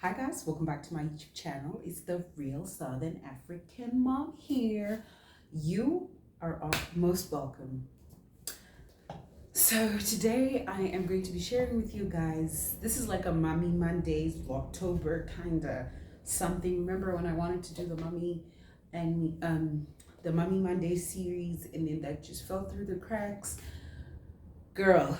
Hi guys, welcome back to my YouTube channel. It's the real Southern African mom here. You are all most welcome. So today I am going to be sharing with you guys, this is like a Mommy Mondays Vlogtober kind of something. Remember when I wanted to do the Mommy Monday series and then that just fell through the cracks? Girl,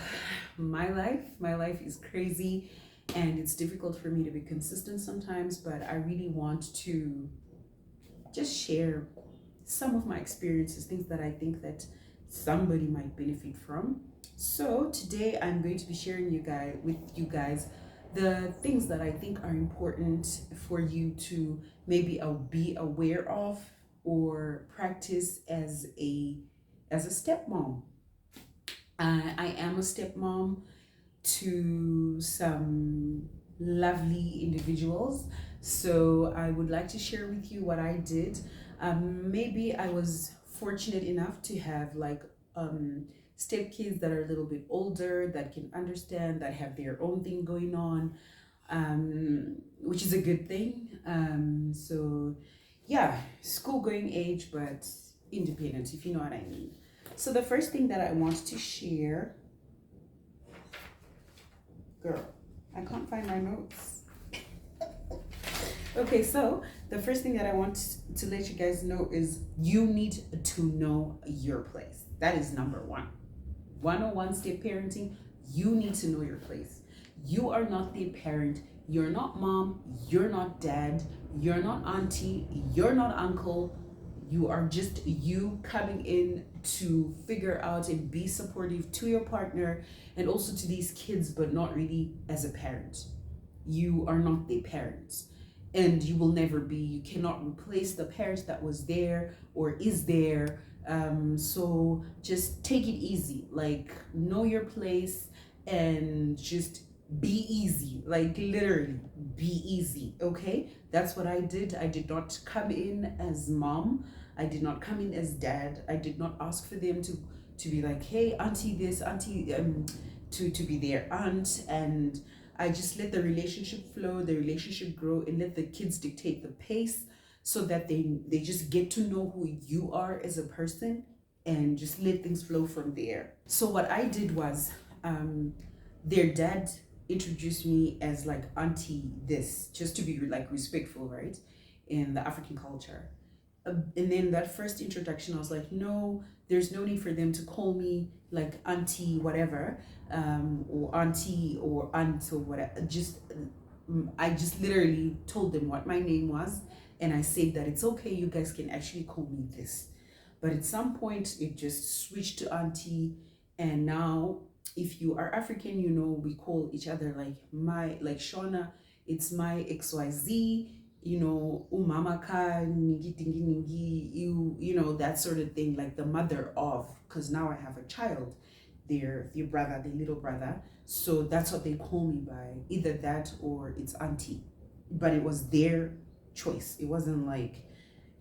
my life is crazy and it's difficult for me to be consistent sometimes, but I really want to just share some of my experiences, things that I think that somebody might benefit from. So today I'm going to be sharing with you guys the things that I think are important for you to maybe be aware of or practice as a stepmom. I am a stepmom to some lovely individuals. So I would like to share with you what I did. Maybe I was fortunate enough to have stepkids that are a little bit older, that can understand, that have their own thing going on, which is a good thing. So yeah, school going age, but independent, if you know what I mean. So the first thing that I want to share, girl, I can't find my notes. Okay, so the first thing that I want to let you guys know is you need to know your place. That is number one. 101 step parenting, you need to know your place. You are not the parent. You're not mom. You're not dad. You're not auntie. You're not uncle. You are just you coming in to figure out and be supportive to your partner and also to these kids, but not really as a parent. You are not the parents and you will never be. You cannot replace the parent that was there or is there. So just take it easy, like know your place and just be easy, like literally be easy. Okay, that's what I did. I did not come in as mom, I did not come in as dad. I did not ask for them to be like, hey auntie this, auntie to be their aunt. And I just let the relationship flow, the relationship grow, and let the kids dictate the pace so that they just get to know who you are as a person and just let things flow from there. So what I did was their dad introduced me as like auntie this, just to be like respectful, right, in the African culture. And then that first introduction, I was like, no, there's no need for them to call me like auntie whatever, or auntie or aunt or whatever. I just literally told them what my name was, and I said that it's okay, you guys can actually call me this. But at some point, it just switched to auntie, and now if you are African, you know we call each other like Shona, it's my XYZ, you know, umama ka ningi dingi ningi, you know, that sort of thing, like the mother of, because now I have a child, their brother, their little brother. So that's what they call me by, either that or it's auntie. But it was their choice. It wasn't like,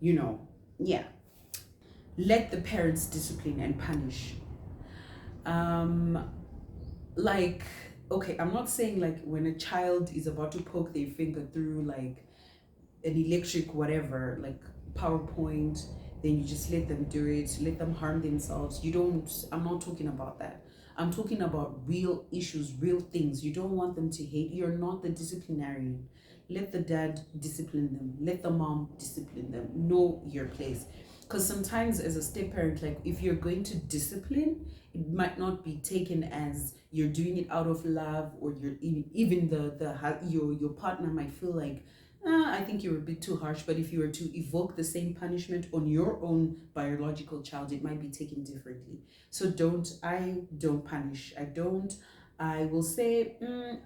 you know, yeah. Let the parents discipline and punish. Um, like, okay, I'm not saying like when a child is about to poke their finger through like an electric whatever, like PowerPoint, then you just let them do it, let them harm themselves. You don't, I'm not talking about that. I'm talking about real issues, real things. You don't want them to hate. You're not the disciplinarian. Let the dad discipline them. Let the mom discipline them. Know your place. Because sometimes as a step parent, like if you're going to discipline, it might not be taken as you're doing it out of love, or you're even your partner might feel like, I think you're a bit too harsh. But if you were to evoke the same punishment on your own biological child, it might be taken differently. So I don't punish. I will say,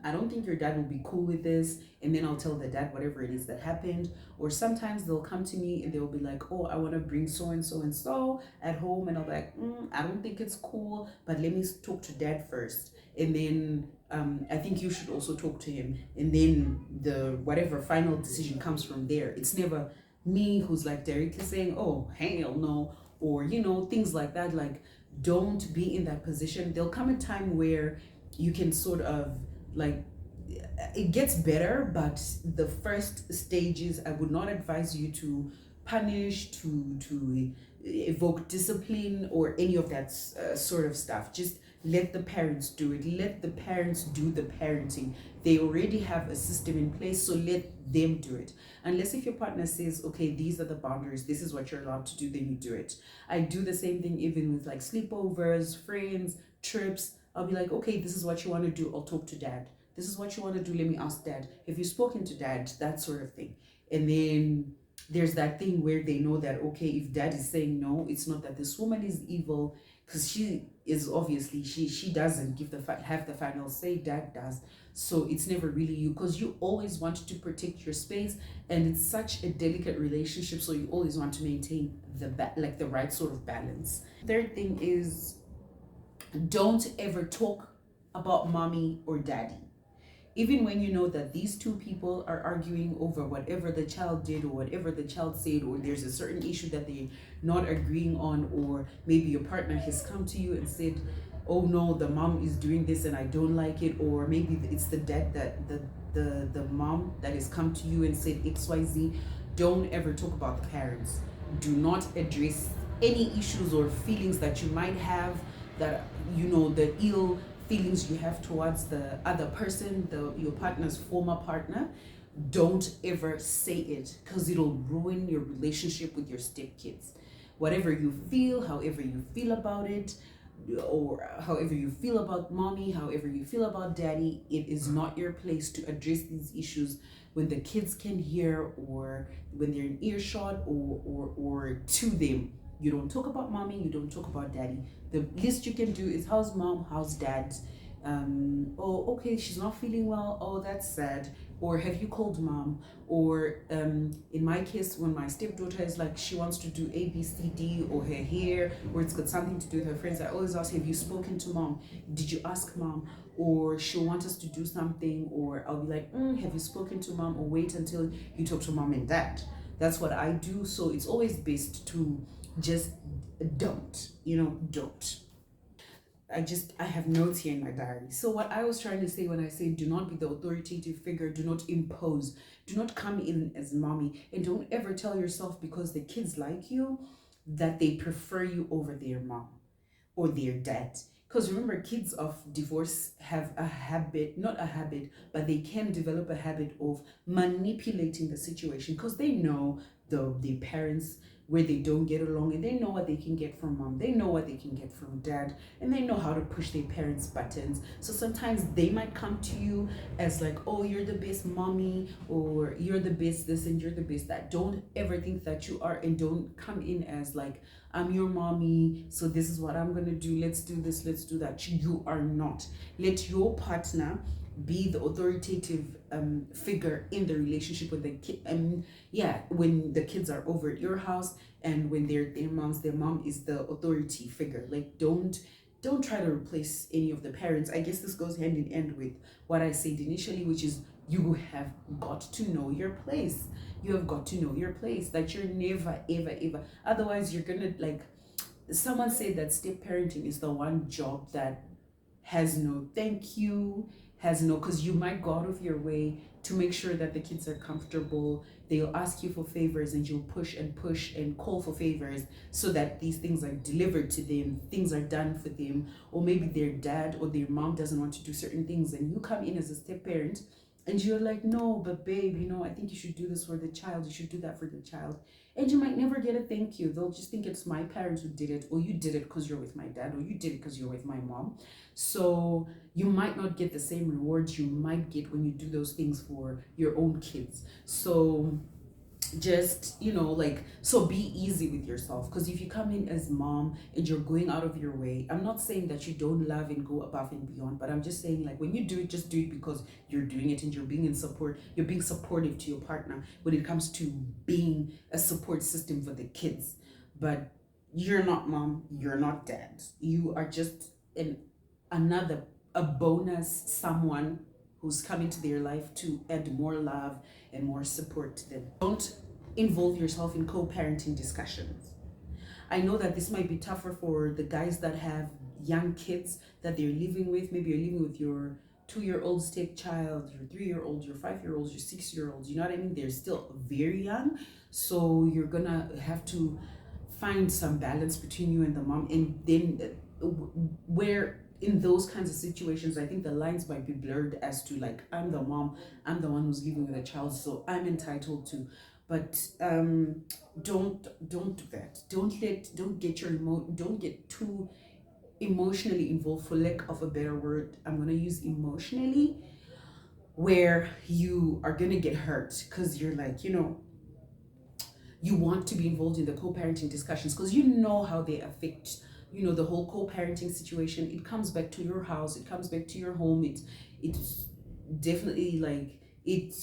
I don't think your dad will be cool with this. And then I'll tell the dad whatever it is that happened. Or sometimes they'll come to me and they'll be like, oh, I want to bring so and so and so at home. And I'll be like, I don't think it's cool, but let me talk to dad first. And then I think you should also talk to him. And then the whatever final decision comes from there. It's never me who's like directly saying, oh, hell no, or, you know, things like that. Like, don't be in that position. There'll come a time where you can sort of like it gets better, but the first stages, I would not advise you to punish, to evoke discipline or any of that sort of stuff. Just let the parents do it. Let the parents do the parenting. They already have a system in place, so let them do it. Unless if your partner says, okay, these are the boundaries, this is what you're allowed to do, then you do it. I do the same thing even with like sleepovers, friends, trips. I'll be like, okay, this is what you want to do, I'll talk to dad. This is what you want to do, let me ask dad. Have you spoken to dad? That sort of thing. And then there's that thing where they know that, okay, if dad is saying no, it's not that this woman is evil, because she is obviously, she doesn't have the final say, dad does. So it's never really you, because you always want to protect your space, and it's such a delicate relationship, so you always want to maintain the right sort of balance. Third thing is, don't ever talk about mommy or daddy. Even when you know that these two people are arguing over whatever the child did or whatever the child said, or there's a certain issue that they're not agreeing on, or maybe your partner has come to you and said, oh no, the mom is doing this and I don't like it, or maybe it's the dad that the mom that has come to you and said XYZ. Don't ever talk about the parents. Do not address any issues or feelings that you might have, that the ill feelings you have towards the other person, your partner's former partner. Don't ever say it, because it'll ruin your relationship with your stepkids. Whatever you feel, however you feel about it, or however you feel about mommy, however you feel about daddy, it is not your place to address these issues when the kids can hear, or when they're in earshot, or to them. You don't talk about mommy, you don't talk about daddy. The least you can do is, how's mom, how's dad? Oh, okay, she's not feeling well, oh, that's sad. Or have you called mom? Or in my case, when my stepdaughter is like, she wants to do A, B, C, D, or her hair, or it's got something to do with her friends, I always ask, have you spoken to mom? Did you ask mom? Or she'll want us to do something, or I'll be like, have you spoken to mom? Or wait until you talk to mom and dad. That's what I do. So it's always best to just don't. I have notes here in my diary. So what I was trying to say when I say do not be the authoritative figure, do not impose, do not come in as mommy, and don't ever tell yourself because the kids like you that they prefer you over their mom or their dad. Because remember, kids of divorce have a habit, not a habit, but they can develop a habit of manipulating the situation, because they know the parents where they don't get along, and they know what they can get from mom, they know what they can get from dad, and they know how to push their parents' buttons. So sometimes they might come to you as like, oh, you're the best mommy, or you're the best this and you're the best that. Don't ever think that you are, and don't come in as like, I'm your mommy, so this is what I'm gonna do, let's do this, let's do that. You are not. Let your partner be the authoritative figure in the relationship with the kid. When the kids are over at your house, and when their mom is the authority figure. Like, don't try to replace any of the parents. I guess this goes hand in hand with what I said initially, which is you have got to know your place. You have got to know your place, that you're never ever, otherwise you're gonna, like, someone said that step parenting is the one job that has no thank you, because you might go out of your way to make sure that the kids are comfortable. They'll ask you for favors, and you'll push and call for favors so that these things are delivered to them, things are done for them. Or maybe their dad or their mom doesn't want to do certain things, and you come in as a step parent and you're like, no, but babe, I think you should do this for the child, you should do that for the child. And you might never get a thank you. They'll just think it's my parents who did it, or you did it because you're with my dad, or you did it because you're with my mom. So you might not get the same rewards you might get when you do those things for your own kids. So just so be easy with yourself, because if you come in as mom and you're going out of your way, I'm not saying that you don't love and go above and beyond, but I'm just saying, like, when you do it, just do it because you're doing it and you're being supportive to your partner when it comes to being a support system for the kids. But you're not mom, you're not dad, you are just a bonus, someone who's come into their life to add more love and more support to them. Don't involve yourself in co-parenting discussions. I know that this might be tougher for the guys that have young kids that they're living with. Maybe you're living with your 2-year-old stepchild, your 3-year-old, your 5-year-olds, your 6-year-olds, you know what I mean? They're still very young. So you're gonna have to find some balance between you and the mom. And then where in those kinds of situations, I think the lines might be blurred as to like, I'm the mom, I'm the one who's living with a child, so I'm entitled to. But don't do that. Don't get too emotionally involved, for lack of a better word. I'm gonna use emotionally, where you are gonna get hurt because you're like, you want to be involved in the co-parenting discussions because you know how they affect, the whole co-parenting situation. It comes back to your house, it comes back to your home. It's definitely like, it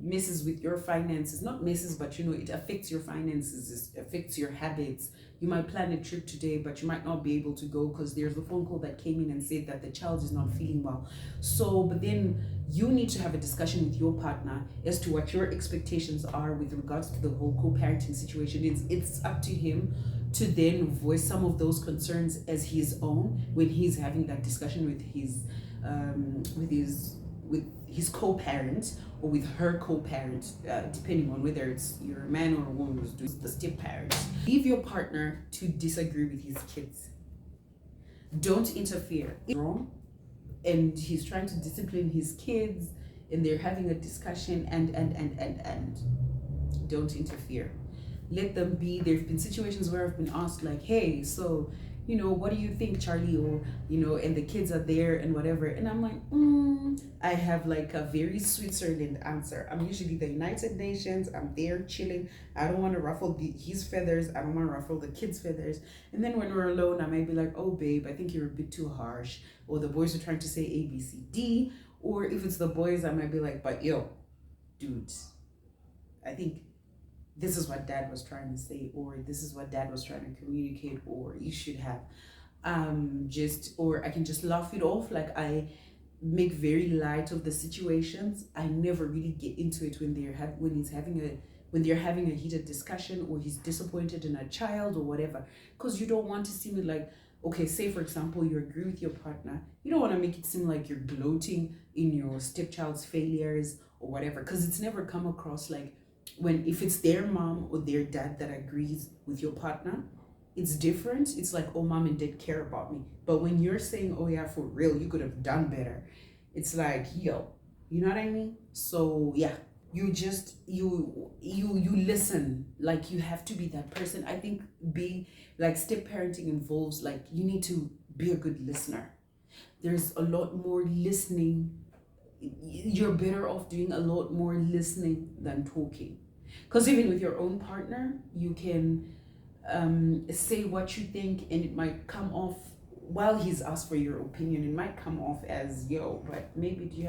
messes with your finances, not messes, but it affects your finances, it affects your habits. You might plan a trip today, but you might not be able to go because there's a phone call that came in and said that the child is not feeling well. So, but then you need to have a discussion with your partner as to what your expectations are with regards to the whole co-parenting situation. It's up to him to then voice some of those concerns as his own when he's having that discussion with his co-parent or with her co-parent, depending on whether it's you're a man or a woman who's doing the step parent. Leave your partner to disagree with his kids. Don't interfere. It's wrong, and he's trying to discipline his kids, and they're having a discussion, and don't interfere. Let them be. There have been situations where I've been asked like, hey, so what do you think, Charlie? Or and the kids are there and whatever, and I'm like, I have like a very Switzerland answer. I'm usually the United Nations. I'm there chilling. I don't want to ruffle his feathers. I don't want to ruffle the kids' feathers. And then when we're alone, I might be like, oh babe, I think you're a bit too harsh. Or the boys are trying to say A, B, C, D. Or if it's the boys, I might be like, but yo, dude, I think this is what dad was trying to say, or this is what dad was trying to communicate, or you should have or I can just laugh it off. Like, I make very light of the situations. I never really get into it when they're having a heated discussion, or he's disappointed in a child or whatever, because you don't want to seem like, okay, say for example, you agree with your partner, you don't want to make it seem like you're gloating in your stepchild's failures or whatever, because it's never come across like, if it's their mom or their dad that agrees with your partner, it's different. It's like, oh, mom and dad care about me. But when you're saying, oh yeah, for real, you could have done better, it's like, yo, you know what I mean? So yeah, you just you listen. Like, you have to be that person. I think being like, step parenting involves like, you need to be a good listener. There's a lot more listening. You're better off doing a lot more listening than talking, because even with your own partner, you can say what you think, and it might come off, while he's asked for your opinion, it might come off as, yo, but maybe you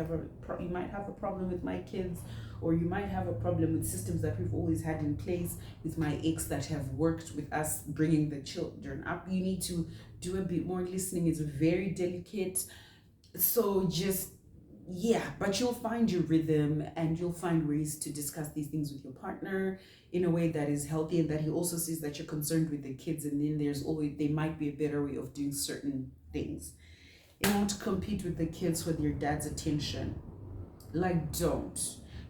might have a problem with my kids, or you might have a problem with systems that we've always had in place with my ex that have worked with us bringing the children up. You need to do a bit more listening. It's very delicate. So just, yeah, but you'll find your rhythm, and you'll find ways to discuss these things with your partner in a way that is healthy, and that he also sees that you're concerned with the kids, and then there might be a better way of doing certain things. You want to compete with the kids for your dad's attention. Like, don't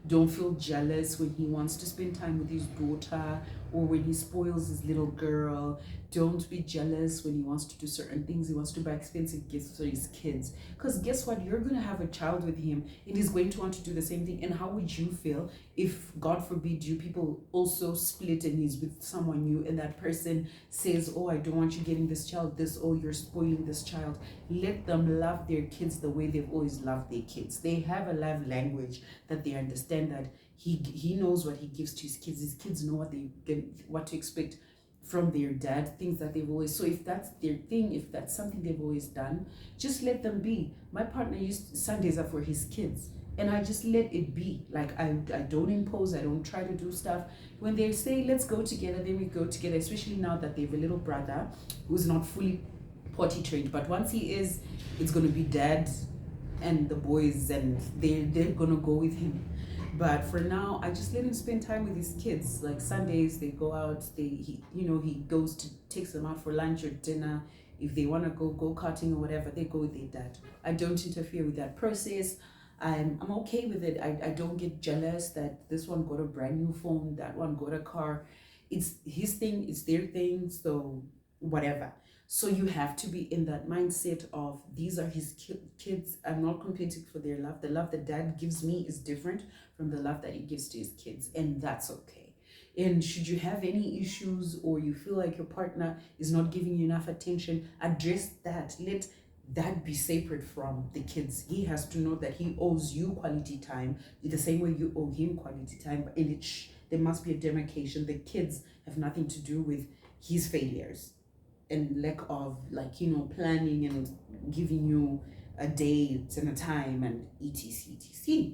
feel jealous when he wants to spend time with his daughter, or when he spoils his little girl. Don't be jealous when he wants to do certain things. He wants to buy expensive gifts for his kids. Because guess what? You're going to have a child with him, and he's going to want to do the same thing. And how would you feel if, God forbid, you people also split and he's with someone new, and that person says, oh, I don't want you getting this child this, oh, you're spoiling this child. Let them love their kids the way they've always loved their kids. They have a love language that they understand, that he knows what he gives to his kids. His kids know what to expect from their dad, things that they've always, so if that's their thing, if that's something they've always done, just let them be. My partner Sundays are for his kids, and I just let it be. Like, I don't impose, I don't try to do stuff. When they say let's go together, then we go together, especially now that they have a little brother who's not fully potty trained, but once he is, it's going to be dad and the boys, and they're going to go with him. But for now, I just let him spend time with his kids. Like Sundays, they go out. He takes them out for lunch or dinner. If they want to go go-karting or whatever, they go with their dad. I don't interfere with that process. I'm okay with it. I don't get jealous that this one got a brand new phone, that one got a car. It's his thing, it's their thing, so whatever. So you have to be in that mindset of these are his kids. I'm not competing for their love. The love that dad gives me is different from the love that he gives to his kids, and that's okay. And should you have any issues or you feel like your partner is not giving you enough attention, address that. Let that be separate from the kids. He has to know that he owes you quality time the same way you owe him quality time, and there must be a demarcation. The kids have nothing to do with his failures and lack of, like, planning and giving you a date and a time and etc.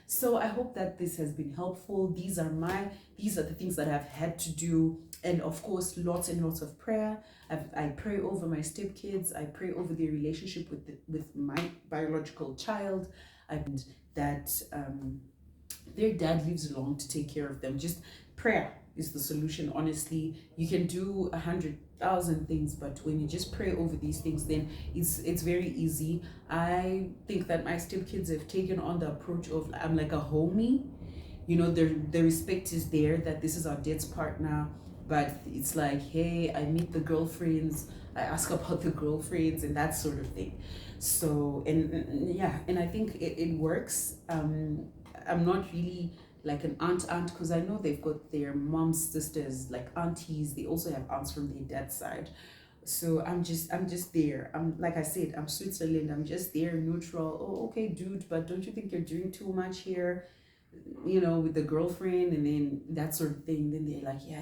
So I hope that this has been helpful. These are the things that I've had to do, and of course lots and lots of prayer. I pray over my stepkids. I pray over their relationship with my biological child, and that their dad lives long to take care of them. Just prayer is the solution. Honestly, you can do 100,000 things, but when you just pray over these things, then it's very easy. I think that my stepkids have taken on the approach of, I'm like a homie. The respect is there that this is our dad's partner, but it's like, hey, I meet the girlfriends, I ask about the girlfriends and that sort of thing. So, and yeah, and I think it works. I'm not really like an aunt because I know they've got their mom's sisters, like aunties. They also have aunts from their dad's side. So I'm just there. I'm, like I said, I'm Switzerland. I'm just there, neutral. Oh, okay, dude, but don't you think you're doing too much here? With the girlfriend and then that sort of thing. Then they're like, yeah.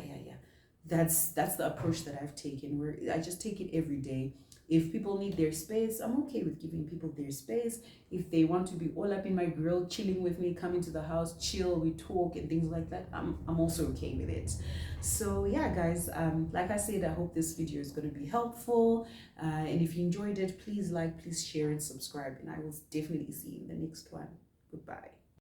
That's the approach that I've taken, where I just take it every day. If people need their space, I'm okay with giving people their space. If they want to be all up in my grill, chilling with me, come into the house, chill, we talk and things like that, I'm also okay with it. So yeah, guys, like I said, I hope this video is going to be helpful. And if you enjoyed it, please like, please share and subscribe, and I will definitely see you in the next one. Goodbye.